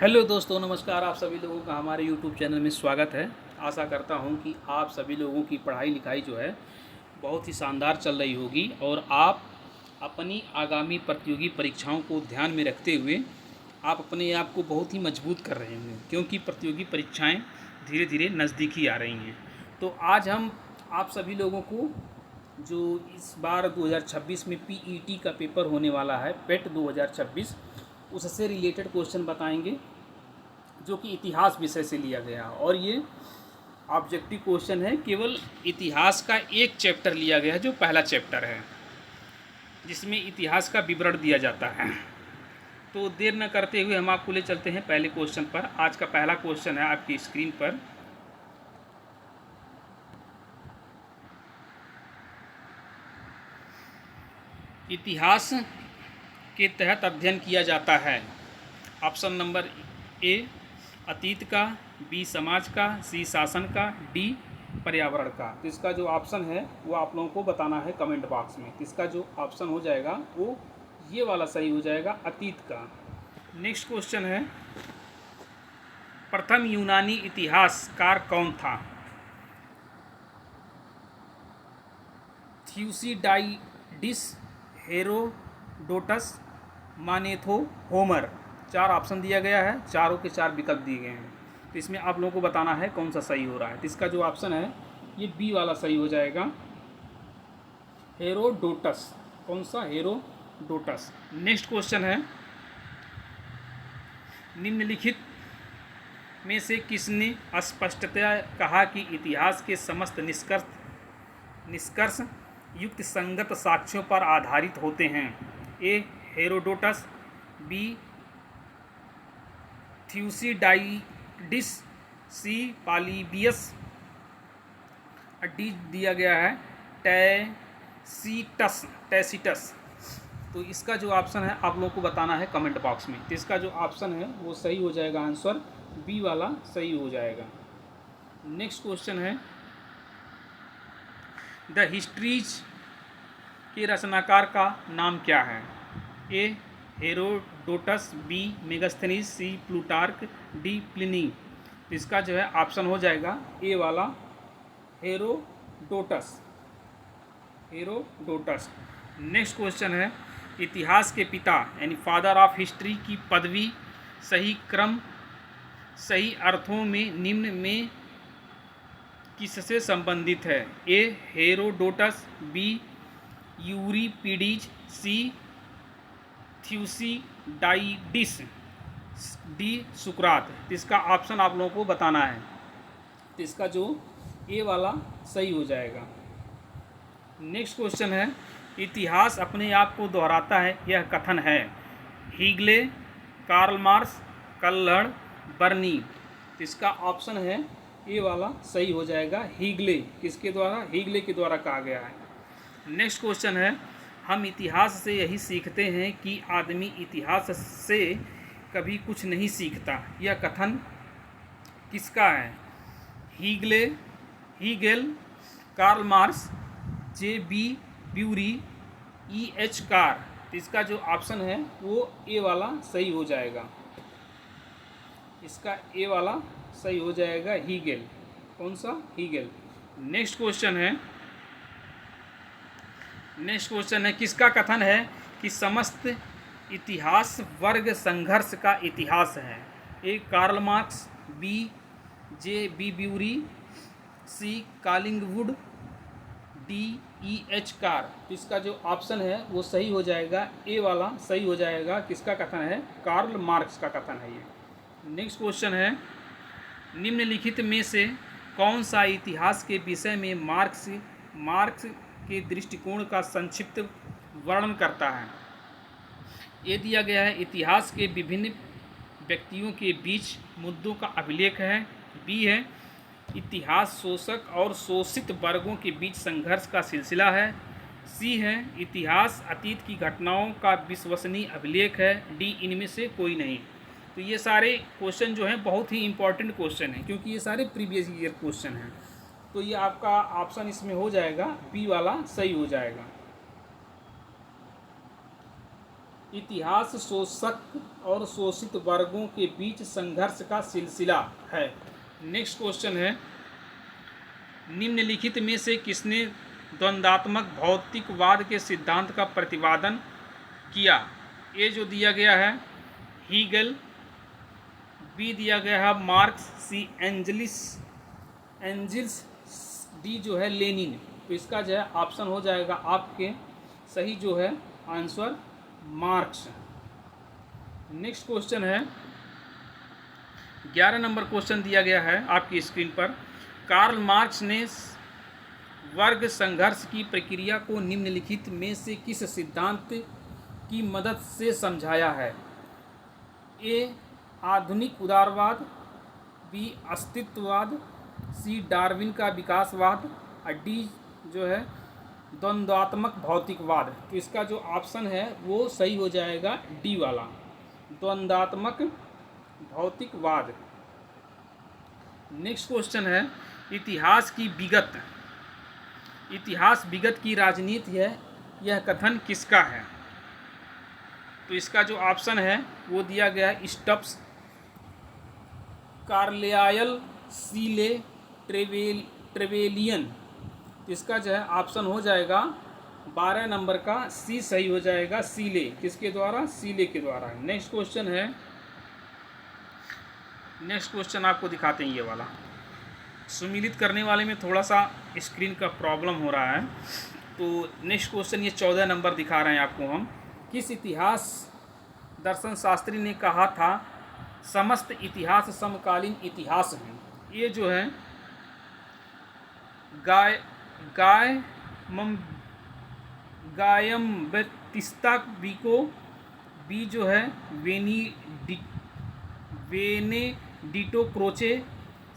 Hello दोस्तों, नमस्कार। आप सभी लोगों का हमारे यूट्यूब चैनल में स्वागत है। आशा करता हूं कि आप सभी लोगों की पढ़ाई लिखाई जो है बहुत ही शानदार चल रही होगी और आप अपनी आगामी प्रतियोगी परीक्षाओं को ध्यान में रखते हुए आप अपने आप को बहुत ही मजबूत कर रहे होंगे, क्योंकि प्रतियोगी परीक्षाएं धीरे धीरे नज़दीक ही आ रही हैं। तो आज हम आप सभी लोगों को जो इस बार 2026 में पीईटी का पेपर होने वाला है, पेट 2026, उससे रिलेटेड क्वेश्चन बताएंगे, जो कि इतिहास विषय से लिया गया। और ये ऑब्जेक्टिव क्वेश्चन है, केवल इतिहास का एक चैप्टर लिया गया है, जो पहला चैप्टर है, जिसमें इतिहास का विवरण दिया जाता है। तो देर न करते हुए हम आपको ले चलते हैं पहले क्वेश्चन पर। आज का पहला क्वेश्चन है आपकी स्क्रीन पर। इतिहास के तहत अध्ययन किया जाता है। ऑप्शन नंबर ए अतीत का, बी समाज का, सी शासन का, डी पर्यावरण का। तो इसका जो ऑप्शन है वो आप लोगों को बताना है कमेंट बॉक्स में। तो इसका जो ऑप्शन हो जाएगा वो ये वाला सही हो जाएगा, अतीत का। नेक्स्ट क्वेश्चन है, प्रथम यूनानी इतिहासकार कौन था? थ्यूसिडाइडिस, हेरोडोटस, मानेथो, होमर। चार ऑप्शन दिया गया है, चारों के चार विकल्प दिए गए हैं। तो इसमें आप लोगों को बताना है कौन सा सही हो रहा है। तो इसका जो ऑप्शन है ये बी वाला सही हो जाएगा, हेरोडोटस। कौन सा? हेरोडोटस। नेक्स्ट क्वेश्चन है, निम्नलिखित में से किसने स्पष्टतया कहा कि इतिहास के समस्त निष्कर्ष युक्त संगत साक्ष्यों पर आधारित होते हैं? ए हेरोडोटस, बी थ्यूसिडाइडिस, सी पॉलीबियस, डी दिया गया है टैसीटस। तो इसका जो ऑप्शन है आप लोगों को बताना है कमेंट बॉक्स में। तो इसका जो ऑप्शन है वो सही हो जाएगा, आंसर बी वाला सही हो जाएगा। नेक्स्ट क्वेश्चन है, द हिस्ट्रीज के रचनाकार का नाम क्या है? ए हेरोडोटस, बी मेगास्थनीज, सी प्लूटार्क, डी प्लिनी। तो इसका जो है ऑप्शन हो जाएगा ए वाला, हेरोडोटस। नेक्स्ट क्वेश्चन है, इतिहास के पिता यानी फादर ऑफ हिस्ट्री की पदवी सही क्रम सही अर्थों में निम्न में किससे संबंधित है? ए हेरोडोटस, बी यूरिपिडीज, सी थ्यूसिडाइडिस, डी सुकरात। तो इसका ऑप्शन आप लोगों को बताना है। तो इसका जो ए वाला सही हो जाएगा। नेक्स्ट क्वेश्चन है, इतिहास अपने आप को दोहराता है, यह कथन है? हीगले, कार्ल मार्क्स, कल्हड़, बर्नी। तो इसका ऑप्शन है ए वाला सही हो जाएगा, हीगले। किसके द्वारा? हीगले के द्वारा कहा गया है। नेक्स्ट क्वेश्चन है, हम इतिहास से यही सीखते हैं कि आदमी इतिहास से कभी कुछ नहीं सीखता, यह कथन किसका है? Hegel, Karl Marx, J B Bury, E H Carr. इसका जो ऑप्शन है वो ए वाला सही हो जाएगा। इसका ए वाला सही हो जाएगा, हीगेल। कौन सा? हीगेल। नेक्स्ट क्वेश्चन है, किसका कथन है कि समस्त इतिहास वर्ग संघर्ष का इतिहास है? A Karl Marx, B J B Bury, C Collingwood, D E H Carr. तो इसका जो ऑप्शन है वो सही हो जाएगा, ए वाला सही हो जाएगा। किसका कथन है? कार्ल मार्क्स का कथन है ये। नेक्स्ट क्वेश्चन है, निम्नलिखित में से कौन सा इतिहास के विषय में मार्क्स के दृष्टिकोण का संक्षिप्त वर्णन करता है? ये दिया गया है, इतिहास के विभिन्न व्यक्तियों के बीच मुद्दों का अभिलेख है। बी है, इतिहास शोषक और शोषित वर्गों के बीच संघर्ष का सिलसिला है। सी है, इतिहास अतीत की घटनाओं का विश्वसनीय अभिलेख है। डी इनमें से कोई नहीं। तो ये सारे क्वेश्चन जो हैं बहुत ही इंपॉर्टेंट क्वेश्चन हैं, क्योंकि ये सारे प्रीवियस ईयर क्वेश्चन हैं। तो ये आपका ऑप्शन इसमें हो जाएगा, बी वाला सही हो जाएगा। इतिहास शोषक और शोषित वर्गों के बीच संघर्ष का सिलसिला है। नेक्स्ट क्वेश्चन है, निम्नलिखित में से किसने द्वंद्वात्मक भौतिकवाद के सिद्धांत का प्रतिपादन किया? ए जो दिया गया है हीगल, बी दिया गया है मार्क्स, सी एंजिल्स, डी जो है लेनिन। तो इसका जो है ऑप्शन हो जाएगा आपके सही जो है आंसर मार्क्स। नेक्स्ट क्वेश्चन है 11 नंबर क्वेश्चन दिया गया है आपकी स्क्रीन पर। कार्ल मार्क्स ने वर्ग संघर्ष की प्रक्रिया को निम्नलिखित में से किस सिद्धांत की मदद से समझाया है? ए आधुनिक उदारवाद, बी अस्तित्ववाद, सी डार्विन का विकासवाद और डी जो है द्वंद्वात्मक भौतिकवाद। तो इसका जो ऑप्शन है वो सही हो जाएगा डी वाला, द्वंद्वात्मक भौतिकवाद। नेक्स्ट क्वेश्चन है, इतिहास विगत की राजनीति है, यह कथन किसका है? तो इसका जो ऑप्शन है वो दिया गया है स्टब्स, कार्लायल, सीले, ट्रेवेलियन। तो इसका जो है ऑप्शन हो जाएगा 12 नंबर का सी सही हो जाएगा, सीले। किसके द्वारा? सीले के द्वारा। नेक्स्ट क्वेश्चन आपको दिखाते हैं ये वाला। सुमिलित करने वाले में थोड़ा सा स्क्रीन का प्रॉब्लम हो रहा है। तो नेक्स्ट क्वेश्चन ये 14 नंबर दिखा रहे हैं आपको हम। किस इतिहास दर्शन शास्त्री ने कहा था समस्त इतिहास समकालीन इतिहास हैं? ये जो है गायम्बेत्तिस्ता बिको, बी जो है वेनेडिटो क्रोचे,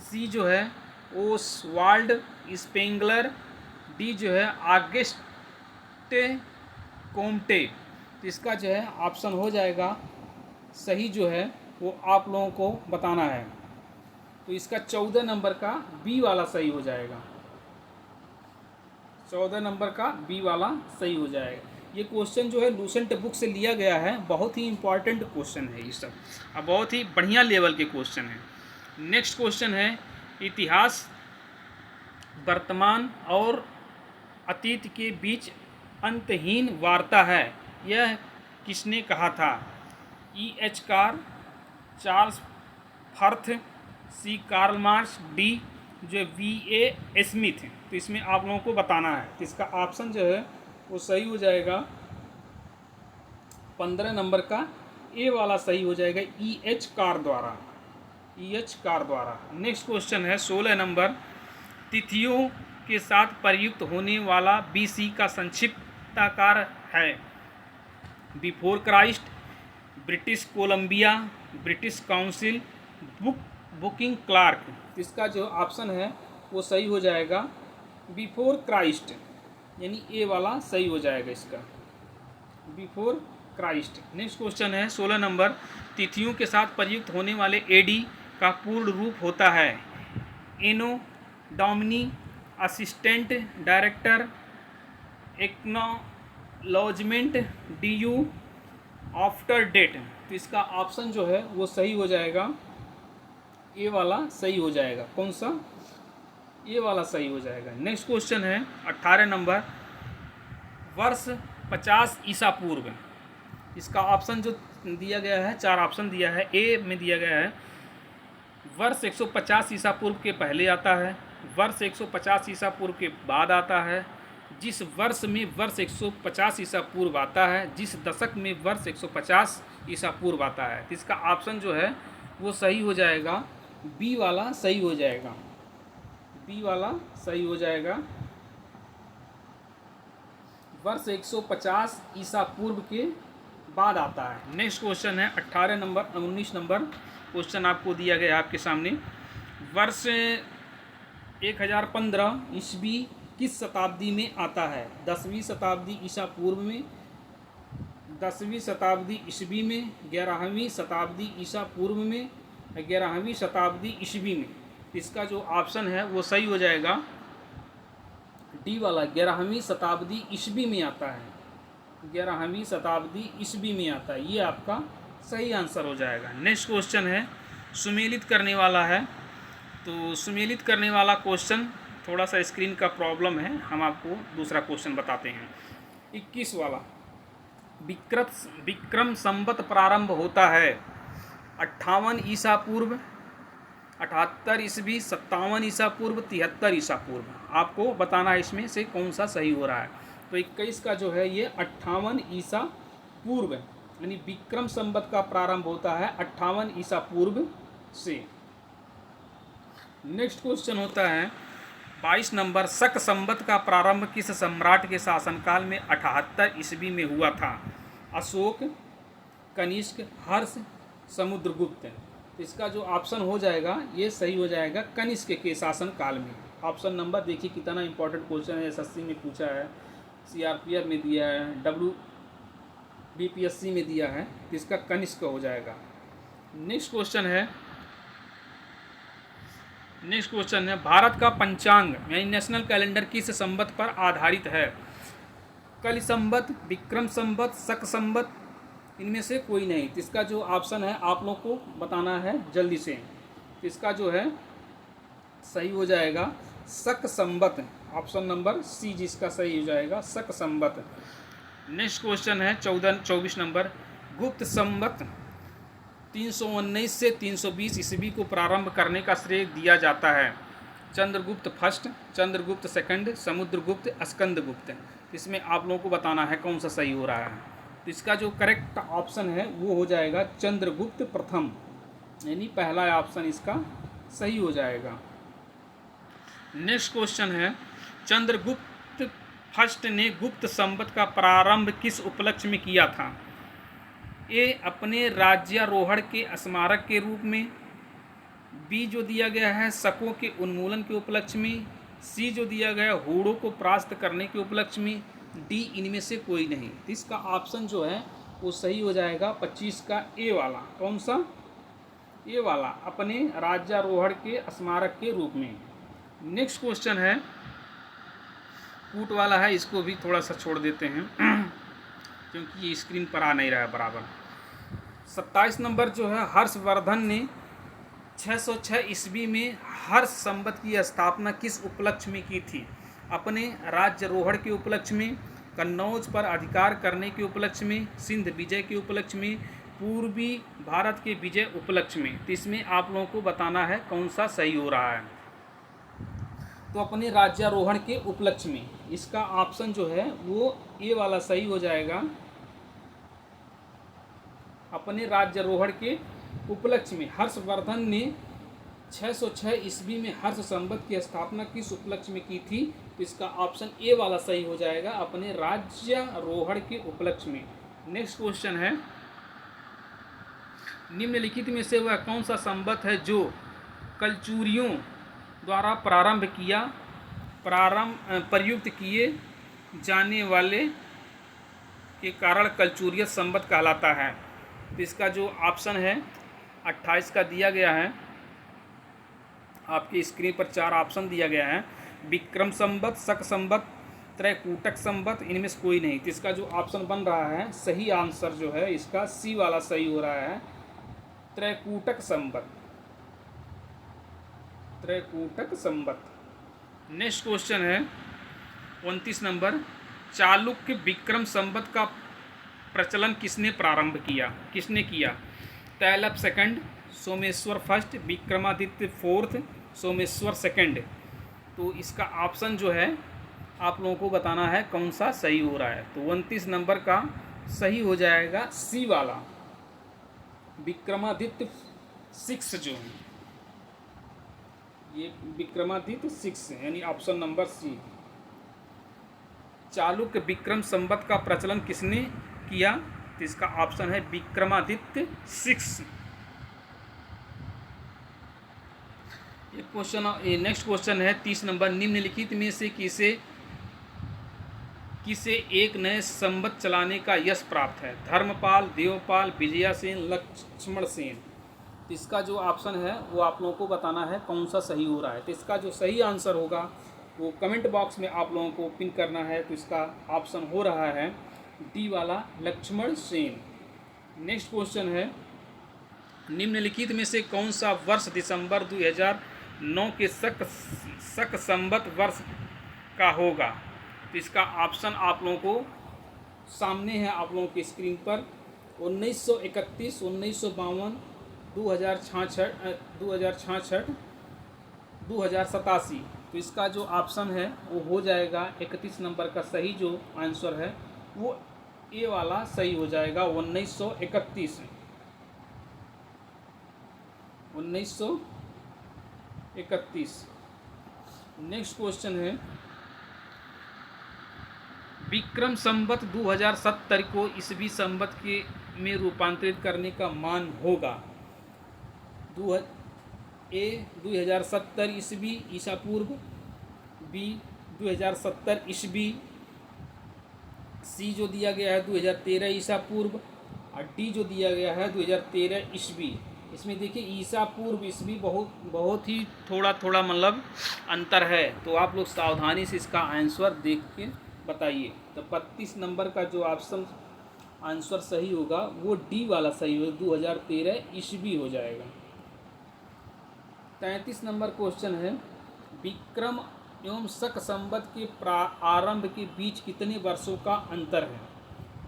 सी जो है ओसवाल्ड स्पेंगलर, डी जो है आगस्ट कोम्टे। तो इसका जो है ऑप्शन हो जाएगा सही जो है वो आप लोगों को बताना है। तो इसका 14 नंबर का बी वाला सही हो जाएगा, 14 नंबर का बी वाला सही हो जाएगा। ये क्वेश्चन जो है लूसेंट बुक से लिया गया है, बहुत ही इंपॉर्टेंट क्वेश्चन है ये सब, अब बहुत ही बढ़िया लेवल के क्वेश्चन है। नेक्स्ट क्वेश्चन है, इतिहास वर्तमान और अतीत के बीच अंतहीन वार्ता है, यह किसने कहा था? E H Carr, Charles Firth, C Karl Marx, D जो वी ए स्मिथ। तो इसमें आप लोगों को बताना है। तो इसका ऑप्शन जो है वो सही हो जाएगा 15 नंबर का ए वाला सही हो जाएगा, ई एच कार द्वारा, ई एच कार द्वारा। नेक्स्ट क्वेश्चन है 16 नंबर, तिथियों के साथ प्रयुक्त होने वाला बीसी का संक्षिप्त आकार है? Before Christ, British Columbia, British Council, booking clerk. इसका जो ऑप्शन है वो सही हो जाएगा बिफोर क्राइस्ट, यानी ए वाला सही हो जाएगा इसका, बिफोर क्राइस्ट। नेक्स्ट क्वेश्चन है 16 नंबर, तिथियों के साथ प्रयुक्त होने वाले एडी का पूर्ण रूप होता है? Anno Domini, assistant director, acknowledgement, D U after date. तो इसका ऑप्शन जो है वो सही हो जाएगा ए वाला सही हो जाएगा। कौन सा? ए वाला सही हो जाएगा। नेक्स्ट क्वेश्चन है 18 नंबर, वर्ष 50 ईसा पूर्व। इसका ऑप्शन जो दिया गया है, 4 ऑप्शन दिया है। ए में दिया गया है वर्ष 150 ईसा पूर्व के पहले आता है, वर्ष 150 ईसा पूर्व के बाद आता है, जिस वर्ष में वर्ष 150 ईसा पूर्व आता है, जिस दशक में वर्ष 150 ईसा पूर्व आता है। तो इसका ऑप्शन जो है वो सही हो जाएगा, बी वाला सही हो जाएगा, बी वाला सही हो जाएगा, वर्ष 150 ईसा पूर्व के बाद आता है। नेक्स्ट क्वेश्चन है 19 नंबर क्वेश्चन आपको दिया गया है आपके सामने। वर्ष 1015 ईस्वी किस शताब्दी में आता है? 10वीं शताब्दी ईसा पूर्व में, 10वीं शताब्दी ईस्वी में, 11वीं शताब्दी ईसा पूर्व में, 11वीं शताब्दी ईस्वी में। इसका जो ऑप्शन है वो सही हो जाएगा डी वाला, 11वीं शताब्दी ईस्वी में आता है, 11वीं शताब्दी ईस्वी में आता है। ये आपका सही आंसर हो जाएगा। नेक्स्ट क्वेश्चन है सुमेलित करने वाला है। तो सुमेलित करने वाला क्वेश्चन थोड़ा सा स्क्रीन का प्रॉब्लम है, हम आपको दूसरा क्वेश्चन बताते हैं। 21 वाला, विक्रम संवत प्रारंभ होता है 58 ईसा पूर्व, 78 ईस्वी, 57 ईसा पूर्व, 73 ईसा पूर्व। आपको बताना है इसमें से कौन सा सही हो रहा है। तो 21 का जो है ये 58 ईसा पूर्व, यानी विक्रम संवत का प्रारंभ होता है 58 ईसा पूर्व से। नेक्स्ट क्वेश्चन होता है 22 नंबर, शक संवत का प्रारंभ किस सम्राट के शासनकाल में 78 ईस्वी में हुआ था? अशोक, कनिष्क, हर्ष, समुद्रगुप्त। तो इसका जो ऑप्शन हो जाएगा ये सही हो जाएगा कनिष्क के शासनकाल में। ऑप्शन नंबर देखिए कितना इंपॉर्टेंट क्वेश्चन है, एसएससी में पूछा है, सीआरपीएफ में दिया है, डब्ल्यूबीपीएससी में दिया है, तो इसका कनिष्क हो जाएगा। नेक्स्ट क्वेश्चन है भारत का पंचांग यानी नेशनल कैलेंडर किस संवत पर आधारित है? कलि संवत, विक्रम संवत, शक संवत, इनमें से कोई नहीं। तो इसका जो ऑप्शन है आप लोग को बताना है जल्दी से। तो इसका जो है सही हो जाएगा शक संवत, ऑप्शन नंबर सी जिसका सही हो जाएगा शक संवत। नेक्स्ट क्वेश्चन है 24 नंबर, गुप्त संवत 319 से 320 ईस्वी को प्रारंभ करने का श्रेय दिया जाता है चंद्रगुप्त फर्स्ट, चंद्रगुप्त सेकंड, समुद्रगुप्त, स्कंदगुप्त। इसमें आप लोगों को बताना है कौन सा सही हो रहा है। तो इसका जो करेक्ट ऑप्शन है वो हो जाएगा चंद्रगुप्त प्रथम, यानी पहला ऑप्शन इसका सही हो जाएगा। नेक्स्ट क्वेश्चन है चंद्रगुप्त फर्स्ट ने गुप्त संवत का प्रारंभ किस उपलक्ष्य में किया था? ए अपने राज्यारोहण के स्मारक के रूप में, बी जो दिया गया है शकों के उन्मूलन के उपलक्ष्य में, सी जो दिया गया है हूणों को परास्त करने के उपलक्ष्य में, डी इनमें से कोई नहीं। तो इसका ऑप्शन जो है वो सही हो जाएगा 25 का ए वाला। कौन सा? ए वाला, अपने राज्यारोहण के स्मारक के रूप में। नेक्स्ट क्वेश्चन है कूट वाला है, इसको भी थोड़ा सा छोड़ देते हैं क्योंकि ये स्क्रीन पर आ नहीं रहा है बराबर। 27 नंबर जो है हर्षवर्धन ने 606 ईस्वी में हर्ष संवत की स्थापना किस उपलक्ष्य में की थी? अपने राज्यारोहण के उपलक्ष्य में, कन्नौज पर अधिकार करने के उपलक्ष्य में, सिंध विजय के उपलक्ष्य में, पूर्वी भारत के विजय उपलक्ष्य में। तो इसमें आप लोगों को बताना है कौन सा सही हो रहा है। तो अपने राज्यारोहण के उपलक्ष्य में, इसका ऑप्शन जो है वो ए वाला सही हो जाएगा। अपने राज्यारोहण के उपलक्ष्य में हर्षवर्धन ने 606 ईस्वी में हर्ष संवत की स्थापना किस उपलक्ष्य में की थी? तो इसका ऑप्शन ए वाला सही हो जाएगा, अपने राज्यारोहण के उपलक्ष्य में। नेक्स्ट क्वेश्चन है निम्नलिखित में से वह कौन सा संवत है जो कलचुरियों द्वारा प्रयुक्त किए जाने वाले के कारण कलचुरियत संवत कहलाता है? तो इसका जो ऑप्शन है 28 का दिया गया है, आपकी स्क्रीन पर 4 ऑप्शन दिया गया है, विक्रम संवत, शक संवत, त्रैकूटक संवत, इनमें से कोई नहीं। तो इसका जो ऑप्शन बन रहा है सही आंसर जो है इसका सी वाला सही हो रहा है, त्रैकूटक संवत, त्रैकूटक संवत। नेक्स्ट क्वेश्चन है 29 नंबर, चालुक्य विक्रम संवत का प्रचलन किसने प्रारंभ किया? किसने किया? Tailap second, Someshwar first, Vikramaditya fourth, Someshwar second. तो इसका ऑप्शन जो है आप लोगों को बताना है कौन सा सही हो रहा है। तो 29 नंबर का सही हो जाएगा सी वाला, विक्रमादित्य 6 जो है ये विक्रमादित्य 6 यानी option number C. Chalukya Vikram Samvat का प्रचलन किसने किया? तो इसका ऑप्शन है विक्रमादित्य 6। ये क्वेश्चन, नेक्स्ट क्वेश्चन है 30 नंबर, निम्नलिखित में से किसे एक नए संवत चलाने का यश प्राप्त है? धर्मपाल, देवपाल, विजयासेन, लक्ष्मण सेन। तो इसका जो ऑप्शन है वो आप लोगों को बताना है कौन सा सही हो रहा है। तो इसका जो सही आंसर होगा वो कमेंट बॉक्स में आप लोगों को पिन करना है। तो इसका ऑप्शन हो रहा है डी वाला लक्ष्मण सेन। नेक्स्ट क्वेश्चन है, निम्नलिखित में से कौन सा वर्ष दिसंबर 2009 के शक संवत वर्ष का होगा? तो इसका ऑप्शन आप लोगों को सामने है, आप लोगों के स्क्रीन पर। 1931, 1952, 2066, 2087। तो इसका जो ऑप्शन है वो हो जाएगा 31 नंबर का सही जो आंसर है वो ए वाला सही हो जाएगा, 1931। 1931। नेक्स्ट क्वेश्चन है, विक्रम संवत 2070 को ईसवी संवत के में रूपांतरित करने का मान होगा। ए 2070 ईस्वी ईसा पूर्व, बी 2070 ईस्वी, सी जो दिया गया है 2013 ईसा पूर्व, और डी जो दिया गया है 2013 ईस्वी। इसमें देखिए ईसा पूर्व ईस्वी बहुत ही थोड़ा मतलब अंतर है, तो आप लोग सावधानी से इसका आंसर देख के बताइए। तो 32 नंबर का जो ऑप्शन आंसर सही होगा वो डी वाला सही होगा, 2013 ईस्वी हो जाएगा। 33 नंबर क्वेश्चन है, विक्रम एवं शक संवत के आरंभ के बीच कितने वर्षों का अंतर है?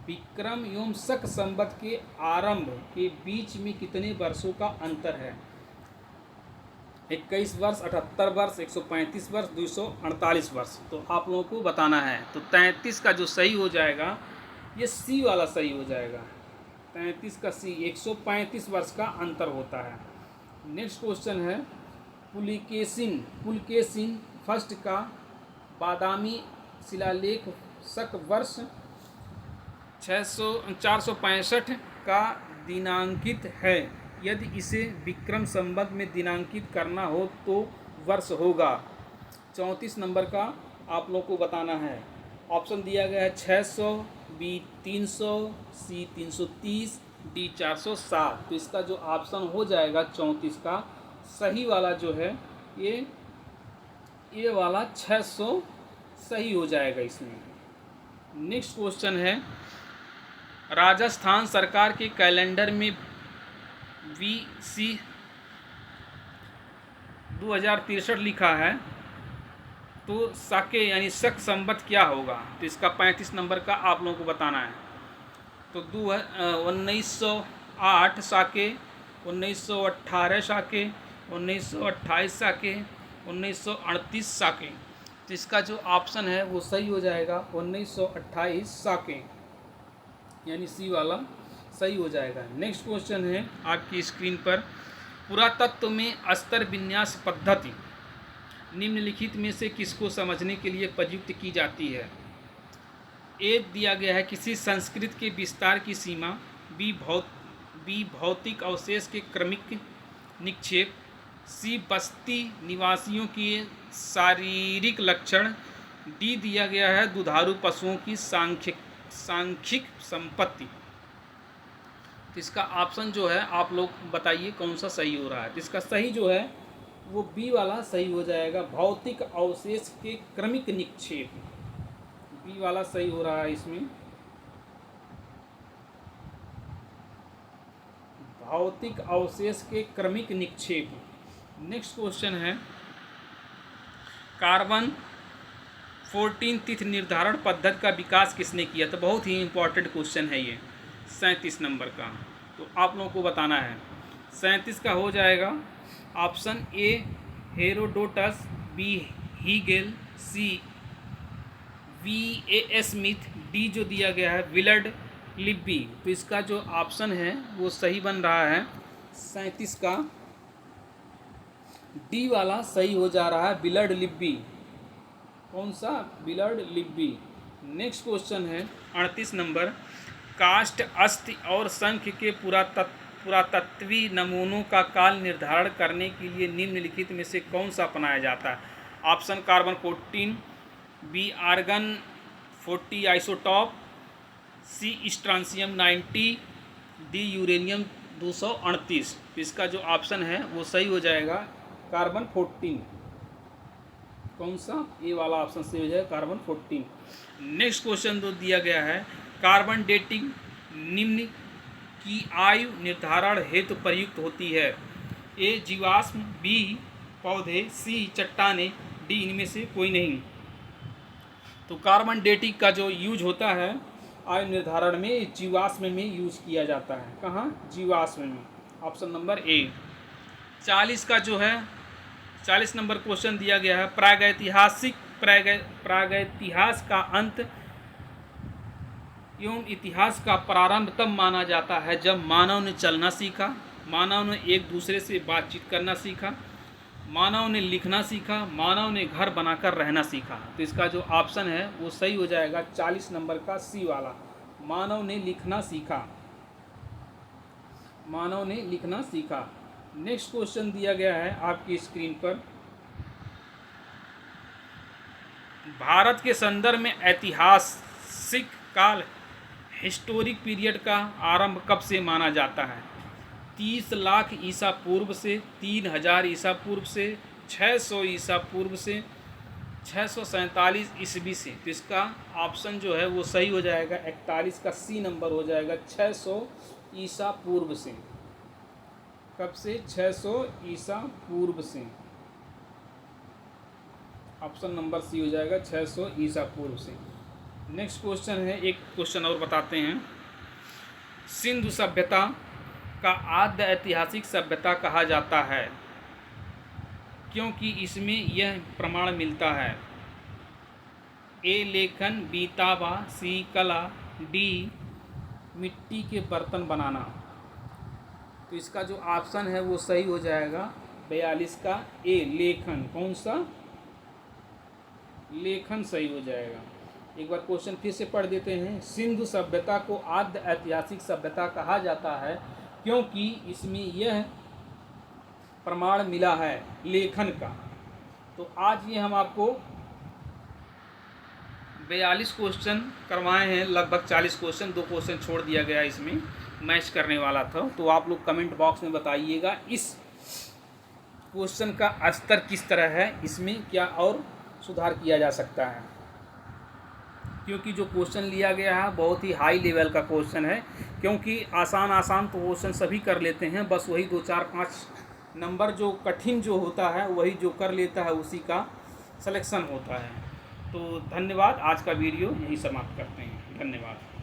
विक्रम एवं शक संवत के आरंभ के बीच में कितने वर्षों का अंतर है? 21 वर्ष, 78 वर्ष, 135 वर्ष, 248 वर्ष। तो आप लोगों को बताना है। तो 33 का जो सही हो जाएगा ये सी वाला सही हो जाएगा। 33 का सी, 135 वर्ष का अंतर होता है। नेक्स्ट क्वेश्चन है, पुलकेशिन फर्स्ट का बादामी शिलालेख शक वर्ष 465 का दिनांकित है। यदि इसे विक्रम संवत में दिनांकित करना हो तो वर्ष होगा। 34 नंबर का आप लोग को बताना है। ऑप्शन दिया गया है 600, बी 300, सी 330, डी 407। तो इसका जो ऑप्शन हो जाएगा 34 का सही वाला जो है ये वाला 600 सही हो जाएगा इसमें। नेक्स्ट क्वेश्चन है, राजस्थान सरकार के कैलेंडर में VC 2063 लिखा है, तो साके यानी शक संवत क्या होगा? तो इसका 35 नंबर का आप लोगों को बताना है। तो 1908 साके, 1918 साके, 1928 साके, 1938 साके। तो इसका जो ऑप्शन है वो सही हो जाएगा 1928 साके, यानी सी वाला सही हो जाएगा। नेक्स्ट क्वेश्चन है आपकी स्क्रीन पर, पुरातत्व में अस्तर विन्यास पद्धति निम्नलिखित में से किसको समझने के लिए प्रयुक्त की जाती है? ए दिया गया है किसी संस्कृति के विस्तार की सीमा, बी भौतिक अवशेष के क्रमिक निक्षेप, सी बस्ती निवासियों के शारीरिक लक्षण, डी दिया गया है दुधारू पशुओं की सांख्यिक संपत्ति। तो इसका ऑप्शन जो है आप लोग बताइए कौन सा सही हो रहा है। तो इसका सही जो है वो बी वाला सही हो जाएगा, भौतिक अवशेष के क्रमिक निक्षेप। बी वाला सही हो रहा है इसमें, भौतिक अवशेष के क्रमिक निक्षेप। नेक्स्ट क्वेश्चन है, कार्बन 14 तिथि निर्धारण पद्धति का विकास किसने किया? तो बहुत ही इंपॉर्टेंट क्वेश्चन है ये, 37 नंबर का। तो आप लोगों को बताना है। 37 का हो जाएगा option A Herodotus, B Hegel, C VA Smith, D जो दिया गया है विलर्ड लिब्बी। तो इसका जो ऑप्शन है वो सही बन रहा है 37 का, डी वाला सही हो जा रहा है, विलर्ड लिब्बी। कौन सा? Willard Libby. नेक्स्ट क्वेश्चन है 38 नंबर, काष्ठ, अस्थि और शंख के पुरातत्वीय नमूनों का काल निर्धारण करने के लिए निम्नलिखित में से कौन सा अपनाया जाता है? Option carbon 14, B argon 40 isotope, C strontium 90, D uranium 238। इसका जो ऑप्शन है वो सही हो जाएगा कार्बन 14। कौन सा? ए वाला ऑप्शन सही हो जाएगा कार्बन 14। नेक्स्ट क्वेश्चन जो दिया गया है, कार्बन डेटिंग निम्न की आयु निर्धारण हेतु प्रयुक्त होती है? ए जीवाश्म, बी पौधे, सी चट्टानें, डी इनमें से कोई नहीं। तो कार्बन डेटिंग का जो यूज होता है आयु निर्धारण में, जीवाश्म में यूज किया जाता है। कहाँ? जीवाश्म में। Option number A. 40 का जो है 40 नंबर क्वेश्चन दिया गया है, प्रागैतिहास का अंत एवं इतिहास का प्रारंभ तब माना जाता है जब मानव ने चलना सीखा, मानव ने एक दूसरे से बातचीत करना सीखा, मानव ने लिखना सीखा, मानव ने घर बनाकर रहना सीखा। तो इसका जो ऑप्शन है वो सही हो जाएगा 40 नंबर का सी वाला, मानव ने लिखना सीखा, मानव ने लिखना सीखा। नेक्स्ट क्वेश्चन दिया गया है आपकी स्क्रीन पर, भारत के संदर्भ में ऐतिहासिक काल हिस्टोरिक पीरियड का आरंभ कब से माना जाता है? 30 लाख ईसा पूर्व से, 3000 ईसा पूर्व से, 600 ईसा पूर्व से, 647 ईस्वी से। तो इसका ऑप्शन जो है वो सही हो जाएगा 41 का सी नंबर हो जाएगा, 600 ईसा पूर्व से। कब से? 600 ईसा पूर्व से। ऑप्शन नंबर सी हो जाएगा 600 ईसा पूर्व से। नेक्स्ट क्वेश्चन है, एक क्वेश्चन और बताते हैं। सिंधु सभ्यता का आद्य ऐतिहासिक सभ्यता कहा जाता है क्योंकि इसमें यह प्रमाण मिलता है? ए लेखन, बी तांबा, सी कला, डी मिट्टी के बर्तन बनाना। तो इसका जो ऑप्शन है वो सही हो जाएगा 42 का ए लेखन। कौन सा? लेखन सही हो जाएगा। एक बार क्वेश्चन फिर से पढ़ देते हैं। सिंधु सभ्यता को आद्य ऐतिहासिक सभ्यता कहा जाता है क्योंकि इसमें यह प्रमाण मिला है लेखन का। तो आज ये हम आपको 42 क्वेश्चन करवाए हैं, लगभग 40 क्वेश्चन, 2 क्वेश्चन छोड़ दिया गया इसमें, मैच करने वाला था। तो आप लोग कमेंट बॉक्स में बताइएगा इस क्वेश्चन का स्तर किस तरह है, इसमें क्या और सुधार किया जा सकता है, क्योंकि जो क्वेश्चन लिया गया है बहुत ही हाई लेवल का क्वेश्चन है। क्योंकि आसान तो क्वेश्चन सभी कर लेते हैं, बस वही 2 4 5 नंबर जो कठिन जो होता है वही जो कर लेता है उसी का सिलेक्शन होता है। तो धन्यवाद, आज का वीडियो यही समाप्त करते हैं। धन्यवाद।